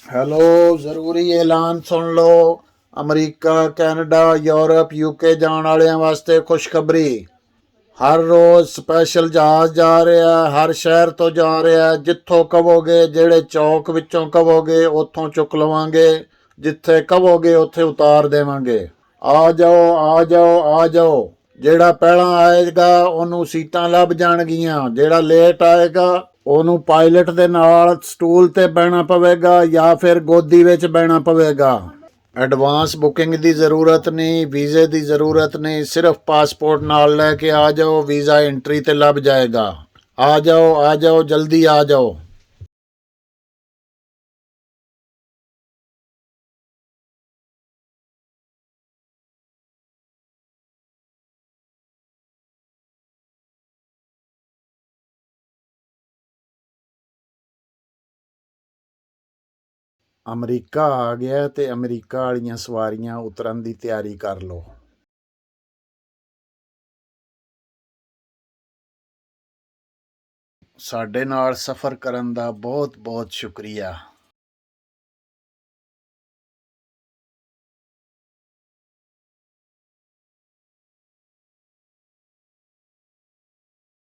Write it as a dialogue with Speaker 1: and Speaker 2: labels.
Speaker 1: Hello, ਜ਼ਰੂਰੀ ਐਲਾਨ ਸੁਣ ਲਓ। ਅਮਰੀਕਾ, ਕੈਨੇਡਾ, ਯੂਰਪ, ਯੂਕੇ ਜਾਣ ਵਾਲਿਆਂ ਵਾਸਤੇ ਖੁਸ਼ਖਬਰੀ। ਹਰ ਰੋਜ਼ ਸਪੈਸ਼ਲ ਜਹਾਜ਼ ਜਾ ਰਿਹਾ, ਹਰ ਸ਼ਹਿਰ ਤੋਂ ਜਾ ਰਿਹਾ। ਜਿੱਥੋਂ ਕਹੋਗੇ, ਜਿਹੜੇ ਚੌਕ ਵਿੱਚੋਂ ਕਹੋਗੇ ਉੱਥੋਂ ਚੁੱਕ ਲਵਾਂਗੇ। ਜਿੱਥੇ ਕਹੋਗੇ ਉੱਥੇ ਉਤਾਰ ਦੇਵਾਂਗੇ। ਆ ਜਾਓ, ਆ ਜਾਓ, ਆ ਜਾਓ। ਜਿਹੜਾ ਪਹਿਲਾਂ ਆਏਗਾ ਉਹਨੂੰ ਸੀਟਾਂ ਲੱਭ ਜਾਣਗੀਆਂ। ਜਿਹੜਾ ਲੇਟ ਆਏਗਾ ਉਹਨੂੰ ਪਾਇਲਟ ਦੇ ਨਾਲ ਸਟੂਲ ਤੇ ਬਹਿਣਾ ਪਵੇਗਾ ਜਾਂ ਫਿਰ ਗੋਦੀ ਵਿੱਚ ਬਹਿਣਾ ਪਵੇਗਾ। ਐਡਵਾਂਸ ਬੁਕਿੰਗ ਦੀ ਜ਼ਰੂਰਤ ਨਹੀਂ, ਵੀਜ਼ੇ ਦੀ ਜ਼ਰੂਰਤ ਨਹੀਂ। ਸਿਰਫ ਪਾਸਪੋਰਟ ਨਾਲ ਲੈ ਕੇ ਆ ਜਾਓ, ਵੀਜ਼ਾ ਐਂਟਰੀ ਤੇ ਲੱਭ ਜਾਏਗਾ। ਆ ਜਾਓ, ਆ ਜਾਓ, ਜਲਦੀ ਆ ਜਾਓ। ਅਮਰੀਕਾ ਆ ਗਿਆ ਤੇ ਅਮਰੀਕਾ ਵਾਲੀਆਂ ਸਵਾਰੀਆਂ ਉਤਰਨ ਦੀ ਤਿਆਰੀ ਕਰ ਲਓ। ਸਾਡੇ ਨਾਲ ਸਫ਼ਰ ਕਰਨ ਦਾ ਬਹੁਤ ਬਹੁਤ ਸ਼ੁਕਰੀਆ।